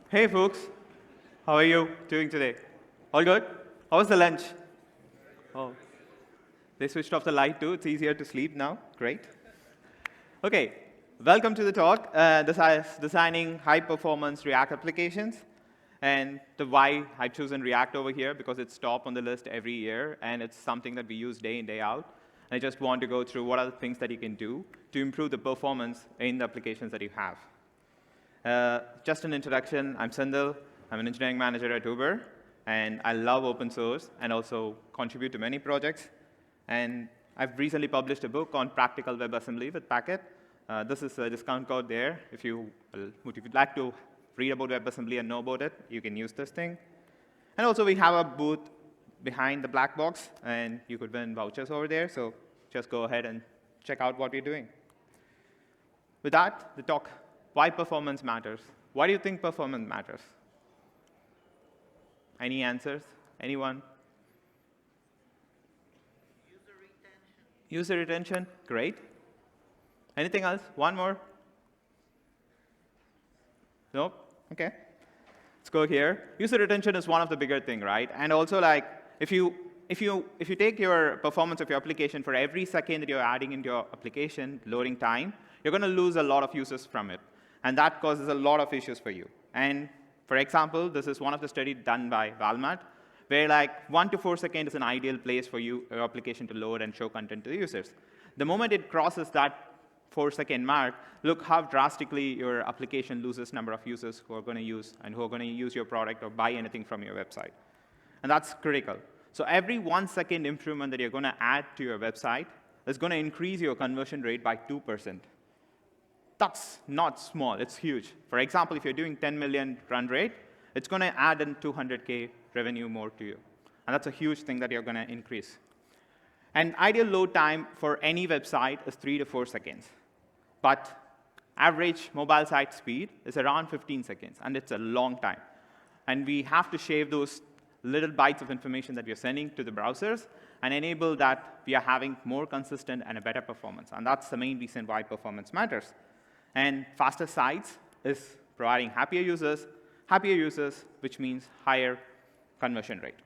Hey folks, how are you doing today? All good? How was the lunch? Oh, they switched off the light too. It's easier to sleep now. Great. Okay, welcome to the talk. This is designing high-performance React applications. And the why I've chosen React over here, because it's top on the list every year, and it's something that we use day in, day out. And I just want to go through what are the things that you can do to improve the performance in the applications that you have. Just an introduction, I'm Sendil. I'm an engineering manager at Uber, and I love open source and also contribute to many projects. And I've recently published a book on Practical WebAssembly with Packet. This is a discount code there. If you'd like to read about WebAssembly and know about it, you can use this thing. And also, we have a booth behind the black box, and you could win vouchers over there. So just go ahead and check out what we're doing. With that, the talk. Why performance matters? Why do you think performance matters? Any answers? Anyone? User retention. Great. Anything else? One more? Nope? OK. Let's go here. User retention is one of the bigger things, right? And also, like, if you take your performance of your application for every second that you're adding into your application, loading time, you're going to lose a lot of users from it. And that causes a lot of issues for you. And for example, this is one of the studies done by Walmart, where like 1 to 4 seconds is an ideal place for your application to load and show content to the users. The moment it crosses that 4-second mark, look how drastically your application loses number of users who are going to use and who are going to use your product or buy anything from your website. And that's critical. So every 1 second improvement that you're going to add to your website is going to increase your conversion rate by 2%. That's not small. It's huge. For example, if you're doing 10 million run rate, it's going to add in 200K revenue more to you. And that's a huge thing that you're going to increase. And ideal load time for any website is 3 to 4 seconds. But average mobile site speed is around 15 seconds, and it's a long time. And we have to shave those little bytes of information that we are sending to the browsers and enable that we are having more consistent and a better performance. And that's the main reason why performance matters. And faster sites is providing happier users, which means higher conversion rate.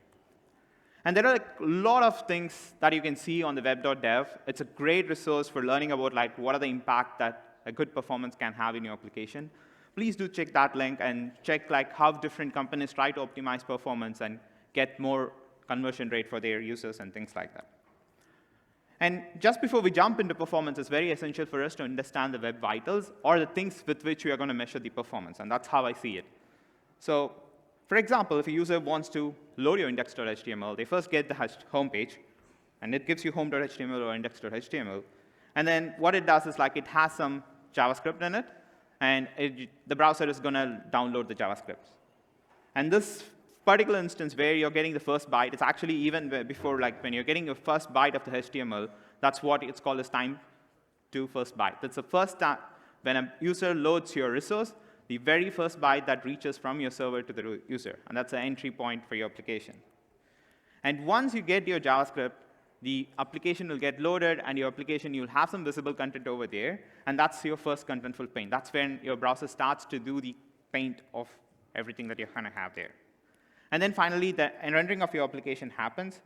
And there are a lot of things that you can see on the web.dev. It's a great resource for learning about like what are the impact that a good performance can have in your application. Please do check that link and check like how different companies try to optimize performance and get more conversion rate for their users and things like that. And just before we jump into performance, it's very essential for us to understand the web vitals or the things with which we are going to measure the performance. And that's how I see it. So for example, if a user wants to load your index.html, they first get the home page, and it gives you home.html or index.html. And then what it does is like it has some JavaScript in it, and the browser is going to download the JavaScript. And this particular instance where you're getting the first byte, it's actually even before, like when you're getting your first byte of the HTML, that's what it's called as time to first byte. That's the first time when a user loads your resource, the very first byte that reaches from your server to the user. And that's the entry point for your application. And once you get your JavaScript, the application will get loaded, and your application, you'll have some visible content over there. And that's your first contentful paint. That's when your browser starts to do the paint of everything that you're going to have there. And then finally, the rendering of your application happens.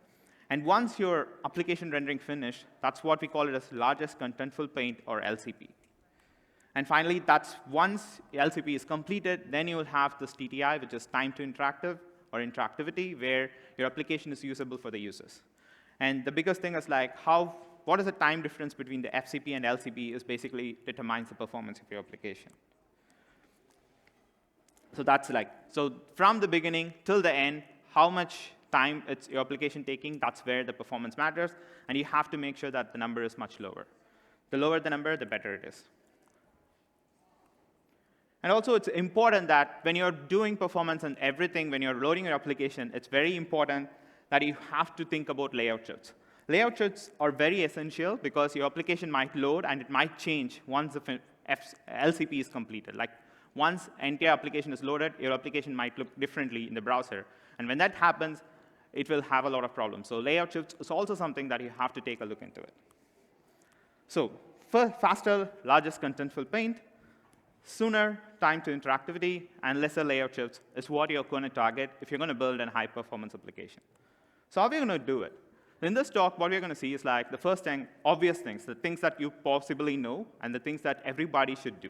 And once your application rendering finished, that's what we call it as largest contentful paint, or LCP. And finally, that's once LCP is completed, then you will have this TTI, which is time to interactive or interactivity, where your application is usable for the users. And the biggest thing is like what is the time difference between the FCP and LCP is basically determines the performance of your application. So that's like, so from the beginning till the end, how much time it's your application taking, that's where the performance matters. And you have to make sure that the number is much lower. The lower the number, the better it is. And also, it's important that when you're doing performance and everything, when you're loading your application, it's very important that you have to think about layout shifts. Layout shifts are very essential because your application might load, and it might change once the LCP is completed. Like, once entire application is loaded, your application might look differently in the browser. And when that happens, it will have a lot of problems. So layout shifts is also something that you have to take a look into it. So for faster, largest contentful paint, Sooner time to interactivity and lesser layout shifts is what you're going to target if you're going to build a high-performance application. So how are we going to do it? In this talk, what we're going to see is like the first thing, obvious things, the things that you possibly know, and the things that everybody should do.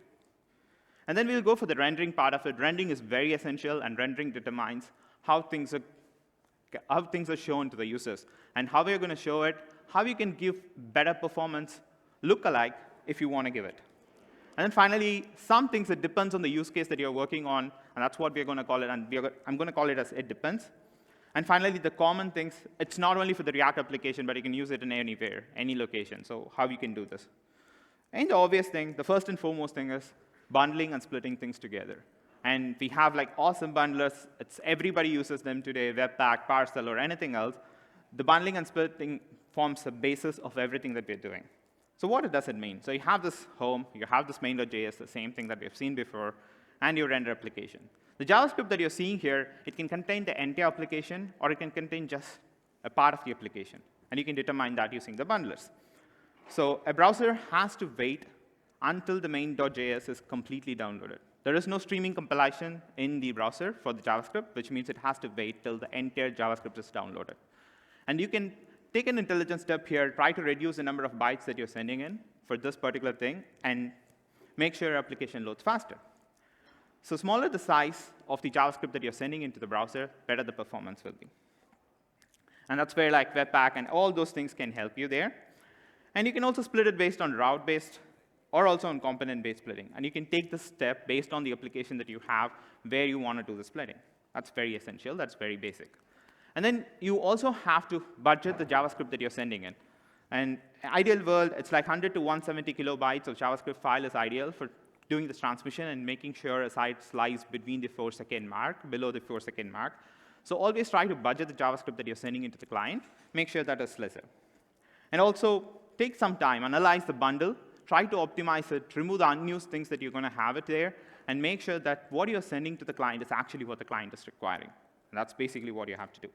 And then we'll go for the rendering part of it. Rendering is very essential, and rendering determines how things are shown to the users, and how we're going to show it, how you can give better performance look-alike if you want to give it. And then finally, some things that depends on the use case that you're working on, and that's what we're going to call it, and I'm going to call it as it depends. And finally, the common things, it's not only for the React application, but you can use it in anywhere, any location, so how you can do this. And the obvious thing, the first and foremost thing is bundling and splitting things together. And we have like awesome bundlers. Everybody uses them today, Webpack, Parcel, or anything else. The bundling and splitting forms the basis of everything that we're doing. So what does it mean? So you have this home, you have this main.js, the same thing that we've seen before, and your render application. The JavaScript that you're seeing here, it can contain the entire application, or it can contain just a part of the application. And you can determine that using the bundlers. So a browser has to wait until the main.js is completely downloaded. There is no streaming compilation in the browser for the JavaScript, which means it has to wait till the entire JavaScript is downloaded. And you can take an intelligent step here, try to reduce the number of bytes that you're sending in for this particular thing, and make sure your application loads faster. So smaller the size of the JavaScript that you're sending into the browser, better the performance will be. And that's where like Webpack and all those things can help you there. And you can also split it based on route-based or also on component-based splitting. And you can take this step based on the application that you have where you want to do the splitting. That's very essential. That's very basic. And then you also have to budget the JavaScript that you're sending in. And ideal world, it's like 100 to 170 kilobytes of JavaScript file is ideal for doing this transmission and making sure a site lies between the 4-second mark, below the 4-second mark. So always try to budget the JavaScript that you're sending into the client. Make sure that is lesser. And also, take some time, analyze the bundle, try to optimize it, remove the unused things that you're going to have it there, and make sure that what you're sending to the client is actually what the client is requiring. And that's basically what you have to do.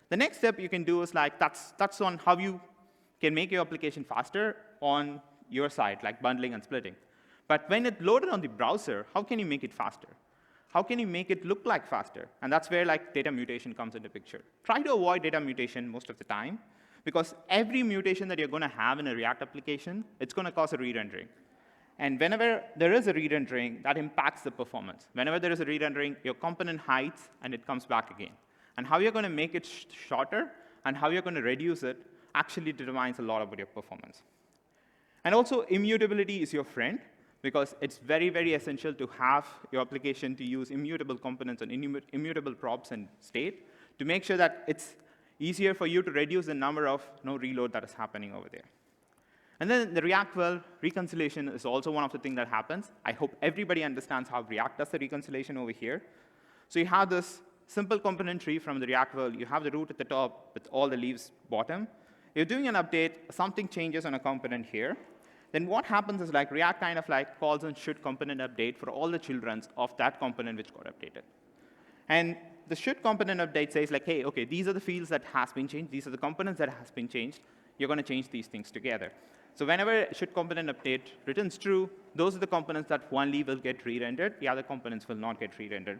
The next step you can do is like, that's on how you can make your application faster on your side, like bundling and splitting. But when it's loaded on the browser, how can you make it faster? How can you make it look like faster? And that's where like data mutation comes into picture. Try to avoid data mutation most of the time, because every mutation that you're going to have in a React application, it's going to cause a re-rendering. And whenever there is a re-rendering, that impacts the performance. Whenever there is a re-rendering, your component hides, and it comes back again. And how you're going to make it shorter and how you're going to reduce it actually determines a lot about your performance. And also, immutability is your friend, because it's very, very essential to have your application to use immutable components and immutable props and state to make sure that it's easier for you to reduce the number of reload that is happening over there. And then in the React world, reconciliation is also one of the things that happens. I hope everybody understands how React does the reconciliation over here. So you have this simple component tree from the React world. You have the root at the top with all the leaves bottom. You're doing an update. Something changes on a component here. Then what happens is like React kind of like calls on should component update for all the children of that component which got updated. And the should component update says like, hey, OK, these are the fields that has been changed. These are the components that has been changed. You're going to change these things together. So whenever should component update returns true, those are the components that only will get re-rendered. The other components will not get re-rendered.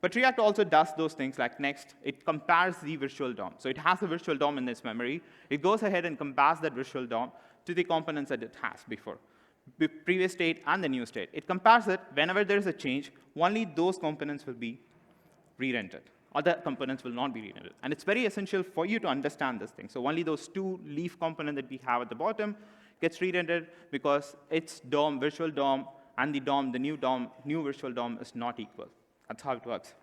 But React also does those things like next, it compares the virtual DOM. So it has a virtual DOM in its memory. It goes ahead and compares that virtual DOM to the components that it has before, the previous state and the new state. It compares it. Whenever there is a change, only those components will be re-rendered. Other components will not be re-rendered. And it's very essential for you to understand this thing. So only those two leaf components that we have at the bottom gets re-rendered because its DOM, virtual DOM, and the DOM, the new virtual DOM is not equal. That's how it works.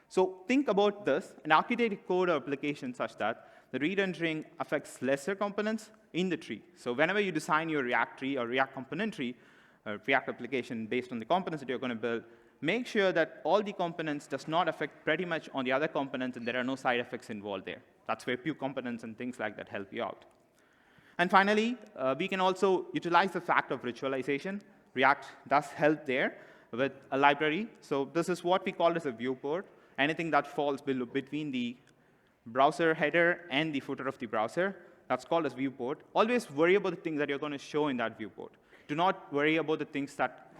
So think about this, an architected code or application such that the re-rendering affects lesser components in the tree. So whenever you design your React tree or React component tree, or React application based on the components that you're going to build, make sure that all the components does not affect pretty much on the other components and there are no side effects involved there. That's where pure components and things like that help you out. And finally, we can also utilize the fact of virtualization. React does help there with a library. So this is what we call as a viewport. Anything that falls between the browser header and the footer of the browser, that's called as viewport. Always worry about the things that you're going to show in that viewport. Do not worry about the things that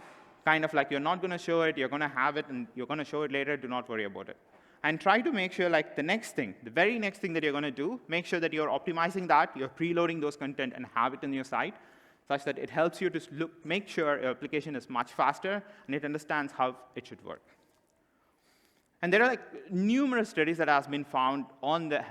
kind of like you're not going to show it, you're going to have it, and you're going to show it later, do not worry about it. And try to make sure like the next thing, the very next thing that you're going to do, make sure that you're optimizing that, you're preloading those content and have it in your site, such that it helps you to make sure your application is much faster and it understands how it should work. And there are like numerous studies that have been found on the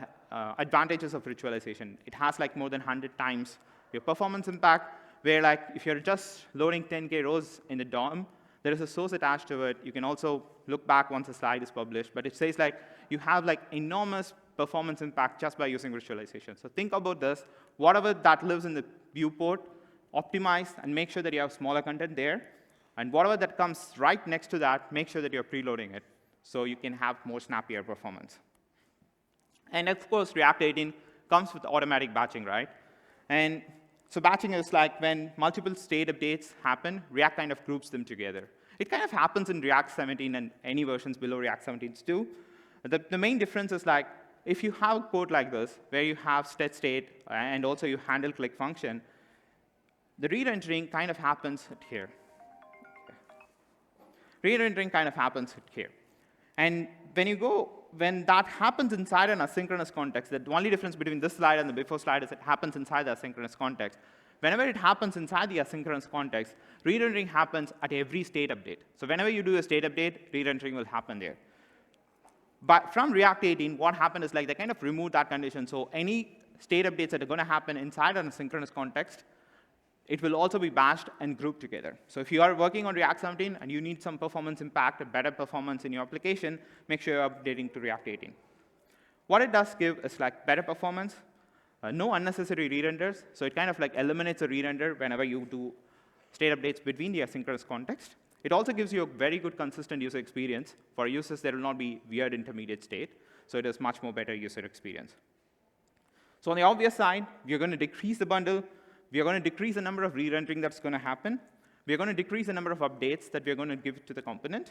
advantages of virtualization. It has like more than 100 times your performance impact, where like if you're just loading 10K rows in the DOM, there is a source attached to it. You can also look back once a slide is published, but it says like you have like enormous performance impact just by using virtualization. So think about this. Whatever that lives in the viewport, optimize and make sure that you have smaller content there. And whatever that comes right next to that, make sure that you're preloading it so you can have more snappier performance. And of course, React 18 comes with automatic batching, right? And so batching is like when multiple state updates happen, React kind of groups them together. It kind of happens in React 17 and any versions below React 17 too. The main difference is like if you have code like this, where you have state and also you handle click function, the re-rendering kind of happens here. Re-rendering kind of happens here. And when that happens inside an asynchronous context, the only difference between this slide and the before slide is it happens inside the asynchronous context. Whenever it happens inside the asynchronous context, re-rendering happens at every state update. So whenever you do a state update, re-rendering will happen there. But from React 18, what happened is like they kind of removed that condition. So any state updates that are going to happen inside an asynchronous context, it will also be batched and grouped together. So if you are working on React 17 and you need some performance impact, a better performance in your application, make sure you're updating to React 18. What it does give is like better performance, no unnecessary re-renders. So it kind of like eliminates a re-render whenever you do state updates between the asynchronous context. It also gives you a very good consistent user experience. For users, there will not be weird intermediate state. So it is much more better user experience. So on the obvious side, we're going to decrease the bundle. We are going to decrease the number of re-rendering that's going to happen. We are going to decrease the number of updates that we are going to give to the component.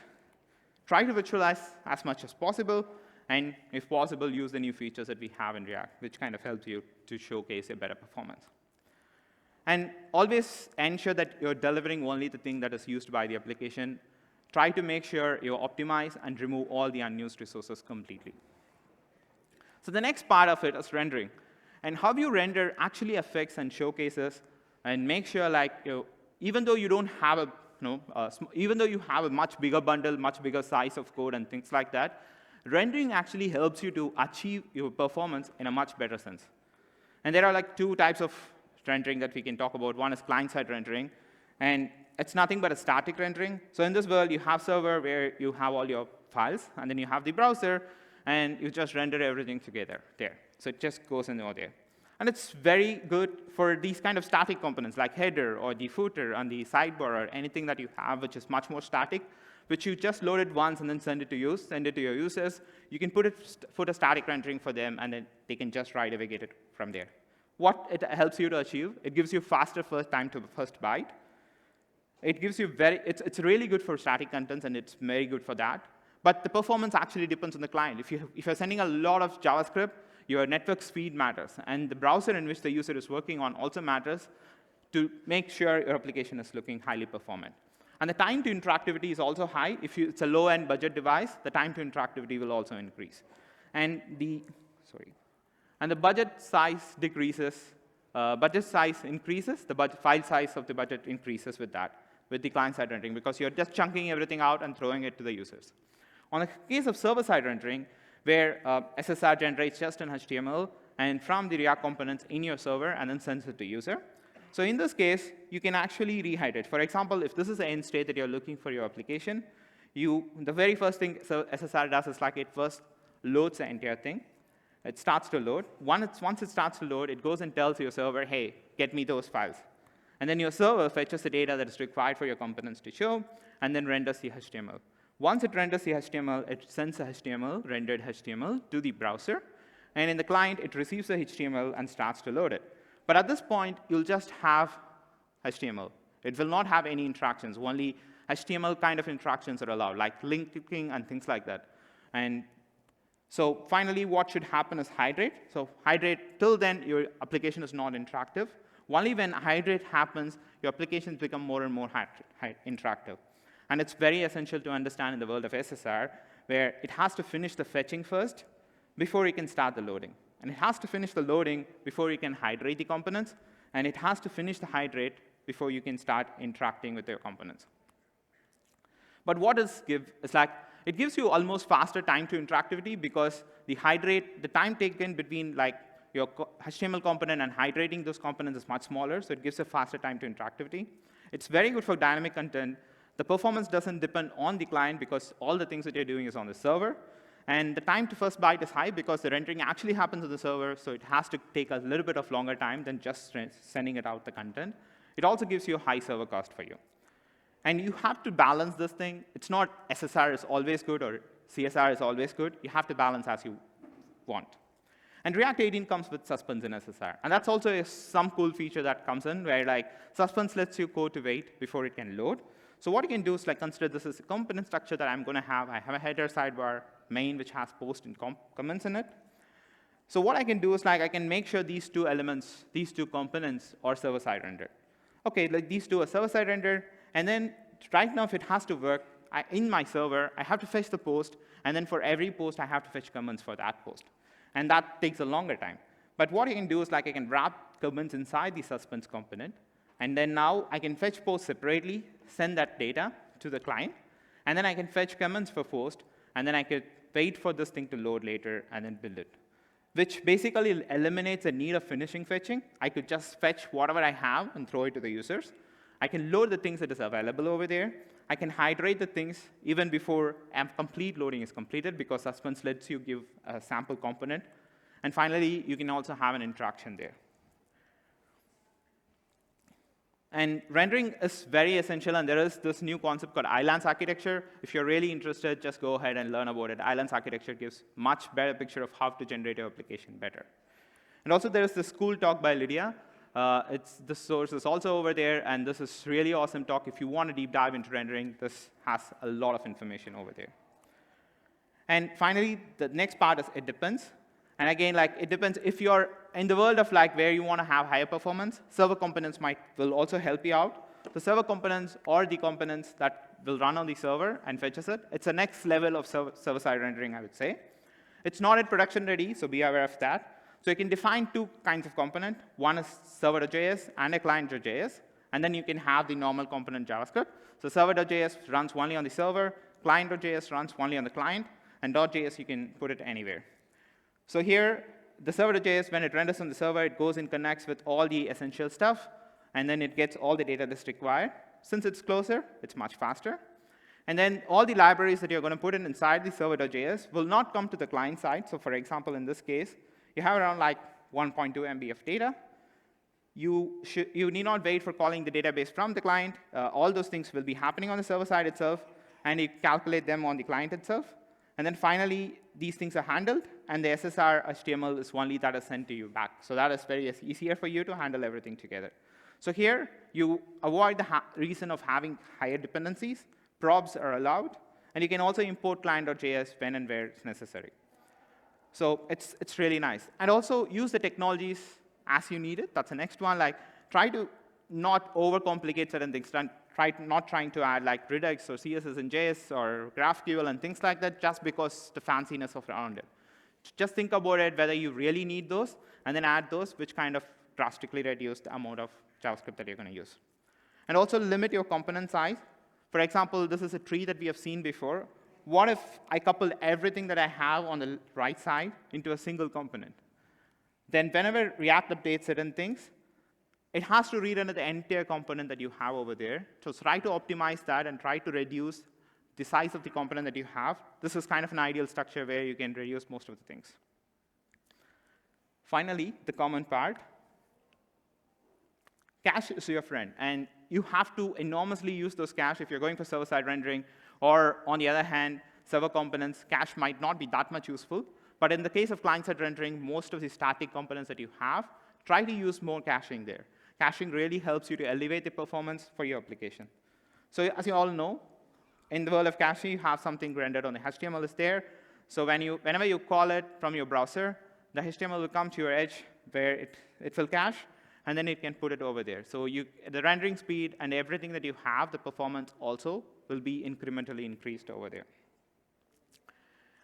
Try to virtualize as much as possible, and if possible, use the new features that we have in React, which kind of helps you to showcase a better performance. And always ensure that you're delivering only the thing that is used by the application. Try to make sure you optimize and remove all the unused resources completely. So the next part of it is rendering. And how you render actually affects and showcases and make sure like even though you don't have even though you have a much bigger bundle, much bigger size of code and things like that, rendering actually helps you to achieve your performance in a much better sense. And there are like two types of rendering that we can talk about. One is client-side rendering, and it's nothing but a static rendering. So in this world, you have server where you have all your files, and then you have the browser, and you just render everything together there. So it just goes in over there. And it's very good for these kind of static components like header or the footer and the sidebar or anything that you have which is much more static, which you just load it once and then send it to your users. You can put a static rendering for them, and then they can just right away get it from there. What it helps you to achieve, it gives you faster first time to first byte. It gives you it's really good for static contents, and it's very good for that. But the performance actually depends on the client. If you're sending a lot of JavaScript, your network speed matters, and the browser in which the user is working on also matters to make sure your application is looking highly performant. And the time to interactivity is also high. If it's a low-end budget device, the time to interactivity will also increase. And the budget size decreases, budget size increases, the file size of the budget increases with that, with the client-side rendering, because you're just chunking everything out and throwing it to the users. On the case of server-side rendering, where SSR generates just an HTML and from the React components in your server and then sends it to user. So in this case, you can actually rehide it. For example, if this is the end state that you're looking for your application, the very first thing SSR does is like it first loads the entire thing. It starts to load. Once it starts to load, it goes and tells your server, hey, get me those files. And then your server fetches the data that is required for your components to show, and then renders the HTML. Once it renders the HTML, it sends the HTML, rendered HTML, to the browser. And in the client, it receives the HTML and starts to load it. But at this point, you'll just have HTML. It will not have any interactions. Only HTML kind of interactions are allowed, like link clicking and things like that. And so finally, what should happen is hydrate. So hydrate, till then, your application is not interactive. Only when hydrate happens, your applications become more and more interactive. And it's very essential to understand in the world of SSR, where it has to finish the fetching first before you can start the loading. And it has to finish the loading before you can hydrate the components, and it has to finish the hydrate before you can start interacting with your components. But what does give? It's like, it gives you almost faster time to interactivity because the time taken between like your HTML component and hydrating those components is much smaller, so it gives a faster time to interactivity. It's very good for dynamic content. The performance doesn't depend on the client because all the things that you're doing is on the server. And the time to first byte is high because the rendering actually happens on the server, so it has to take a little bit of longer time than just sending it out the content. It also gives you a high server cost for you. And you have to balance this thing. It's not SSR is always good or CSR is always good. You have to balance as you want. And React 18 comes with Suspense in SSR. And that's also some cool feature that comes in where like Suspense lets you code to wait before it can load. So what you can do is like consider this as a component structure that I'm going to have. I have a header, sidebar, main, which has post and comments in it. So what I can do is like I can make sure these two elements, these two components are server-side rendered. OK, like these two are server-side rendered. And then right now, if it has to work, in my server, I have to fetch the post. And then for every post, I have to fetch comments for that post. And that takes a longer time. But what I can do is like I can wrap comments inside the Suspense component. And then now I can fetch posts separately, send that data to the client. And then I can fetch comments for post. And then I could wait for this thing to load later and then build it, which basically eliminates the need of finishing fetching. I could just fetch whatever I have and throw it to the users. I can load the things that is available over there. I can hydrate the things even before complete loading is completed because Suspense lets you give a sample component. And finally, you can also have an interaction there. And rendering is very essential, and there is this new concept called Islands architecture. If you're really interested, just go ahead and learn about it. Islands architecture gives much better picture of how to generate your application better. And also, there is this cool talk by LYDIA. The source is also over there, and this is really awesome talk. If you want to deep dive into rendering, this has a lot of information over there. And finally, the next part is it depends. And again, like it depends. If you're in the world of like where you want to have higher performance, server components will also help you out. The server components or the components that will run on the server and fetches it. It's the next level of server-side rendering, I would say. It's not at production ready, so be aware of that. So you can define two kinds of component. One is server.js and a client.js. And then you can have the normal component JavaScript. So server.js runs only on the server. Client.js runs only on the client. And .js, you can put it anywhere. So here, the server.js, when it renders on the server, it goes and connects with all the essential stuff. And then it gets all the data that's required. Since it's closer, it's much faster. And then all the libraries that you're going to put in inside the server.js will not come to the client side. So for example, in this case, you have around like 1.2 MB of data. You need not wait for calling the database from the client. All those things will be happening on the server side itself, and you calculate them on the client itself. And then finally, these things are handled, and the SSR HTML is only that is sent to you back. So that is very easier for you to handle everything together. So here, you avoid the reason of having higher dependencies. Probs are allowed, and you can also import client.js when and where it's necessary. So it's really nice. And also use the technologies as you need it. That's the next one. Like, try to not overcomplicate certain things. Not trying to add like Redux or CSS and JS or GraphQL and things like that just because the fanciness of around it. Just think about it, whether you really need those, and then add those, which kind of drastically reduce the amount of JavaScript that you're going to use. And also limit your component size. For example, this is a tree that we have seen before. What if I couple everything that I have on the right side into a single component? Then whenever React updates certain things, it has to read under the entire component that you have over there. So try to optimize that and try to reduce the size of the component that you have. This is kind of an ideal structure where you can reduce most of the things. Finally, the common part. Cache is your friend, and you have to enormously use those cache if you're going for server-side rendering, or on the other hand, server components, cache might not be that much useful. But in the case of client-side rendering, most of the static components that you have, try to use more caching there. Caching really helps you to elevate the performance for your application. So as you all know, in the world of caching, you have something rendered on the HTML is there. So whenever you call it from your browser, the HTML will come to your edge where it will cache, and then it can put it over there. So the rendering speed and everything that you have, the performance also will be incrementally increased over there.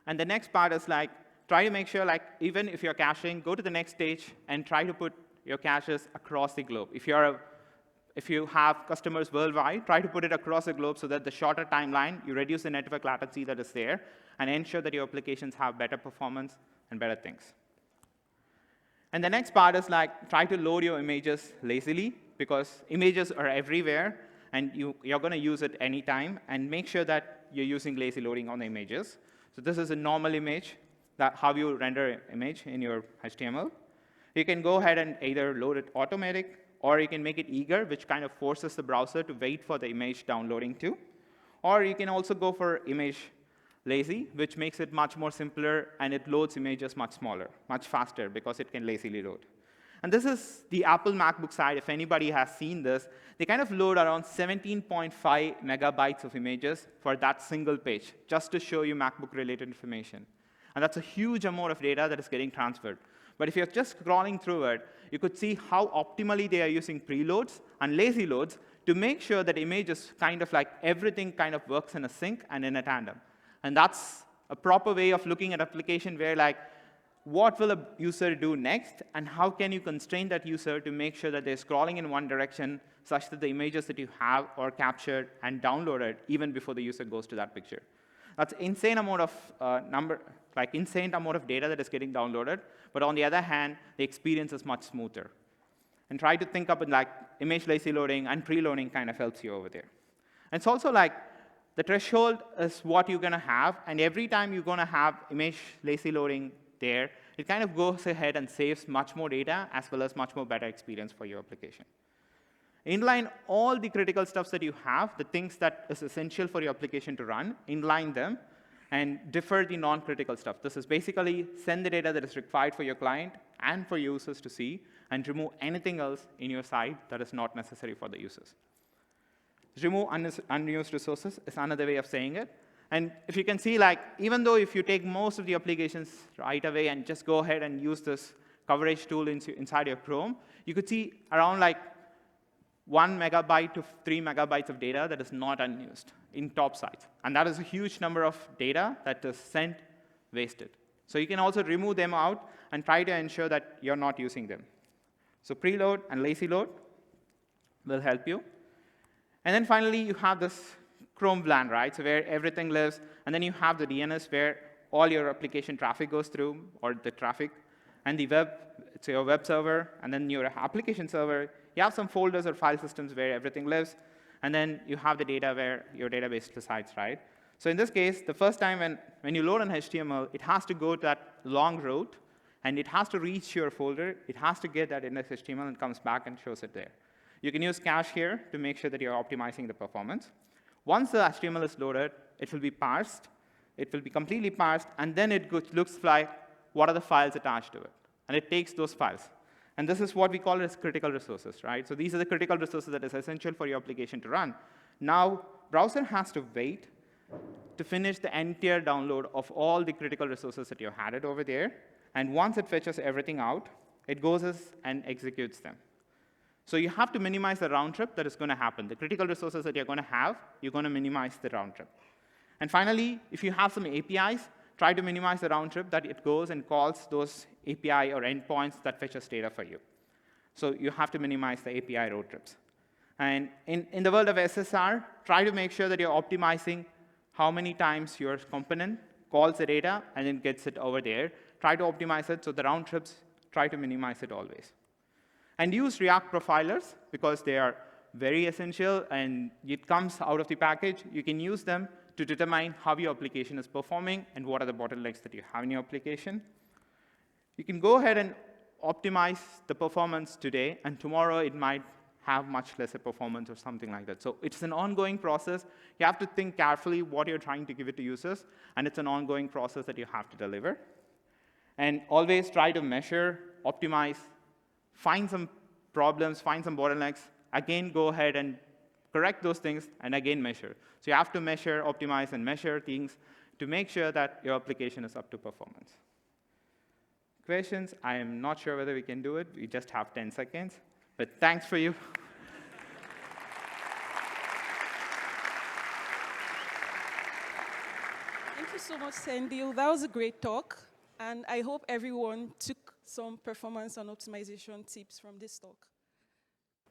And the next part is like, try to make sure, like, even if you're caching, go to the next stage and try to put your caches across the globe. If you have customers worldwide, try to put it across the globe so that the shorter timeline, you reduce the network latency that is there, and ensure that your applications have better performance and better things. And the next part is like, try to load your images lazily, because images are everywhere, and you're going to use it anytime, and make sure that you're using lazy loading on the images. So this is a normal image, that how you render an image in your HTML. You can go ahead and either load it automatic, or you can make it eager, which kind of forces the browser to wait for the image downloading too. Or you can also go for image lazy, which makes it much more simpler, and it loads images much smaller, much faster, because it can lazily load. And this is the Apple MacBook side. If anybody has seen this, they kind of load around 17.5 megabytes of images for that single page, just to show you MacBook-related information. And that's a huge amount of data that is getting transferred. But if you're just scrolling through it, you could see how optimally they are using preloads and lazy loads to make sure that images kind of like everything kind of works in a sync and in a tandem. And that's a proper way of looking at application where, like, what will a user do next, and how can you constrain that user to make sure that they're scrolling in one direction such that the images that you have are captured and downloaded even before the user goes to that picture. That's insane amount of insane amount of data that is getting downloaded, but on the other hand, the experience is much smoother. And try to think up in like image lazy loading and preloading kind of helps you over there. And it's also like the threshold is what you're going to have, and every time you're going to have image lazy loading there, it kind of goes ahead and saves much more data as well as much more better experience for your application. Inline all the critical stuffs that you have, the things that is essential for your application to run, inline them, and defer the non-critical stuff. This is basically send the data that is required for your client and for users to see, and remove anything else in your site that is not necessary for the users. Remove unused resources is another way of saying it. And if you can see, like, even though if you take most of the applications right away and just go ahead and use this coverage tool inside your Chrome, you could see around like 1 megabyte to 3 megabytes of data that is not unused in top sites. And that is a huge number of data that is sent wasted. So you can also remove them out and try to ensure that you're not using them. So preload and lazy load will help you. And then finally, you have this Chrome VLAN, right? So where everything lives. And then you have the DNS where all your application traffic goes through, or the traffic. And the web, it's your web server. And then your application server. You have some folders or file systems where everything lives. And then you have the data where your database resides, right? So in this case, the first time when you load an HTML, it has to go to that long route. And it has to reach your folder. It has to get that index.html and comes back and shows it there. You can use cache here to make sure that you're optimizing the performance. Once the HTML is loaded, it will be parsed. It will be completely parsed. And then it looks like what are the files attached to it. And it takes those files. And this is what we call as critical resources, right? So these are the critical resources that is essential for your application to run. Now, browser has to wait to finish the entire download of all the critical resources that you had it over there. And once it fetches everything out, it goes and executes them. So you have to minimize the round trip that is going to happen. The critical resources that you're going to have, you're going to minimize the round trip. And finally, if you have some APIs, try to minimize the round trip that it goes and calls those API or endpoints that fetches data for you. So you have to minimize the API road trips. And in the world of SSR, try to make sure that you're optimizing how many times your component calls the data and then gets it over there. Try to optimize it so the round trips, try to minimize it always. And use React profilers because they are very essential and it comes out of the package. You can use them to determine how your application is performing and what are the bottlenecks that you have in your application. You can go ahead and optimize the performance today, and tomorrow it might have much lesser performance or something like that. So it's an ongoing process. You have to think carefully what you're trying to give it to users, and it's an ongoing process that you have to deliver. And always try to measure, optimize, find some problems, find some bottlenecks, again go ahead and correct those things, and again measure. So you have to measure, optimize, and measure things to make sure that your application is up to performance. Questions? I am not sure whether we can do it. We just have 10 seconds. But thanks for you. so much, Sendil. That was a great talk. And I hope everyone took some performance and optimization tips from this talk.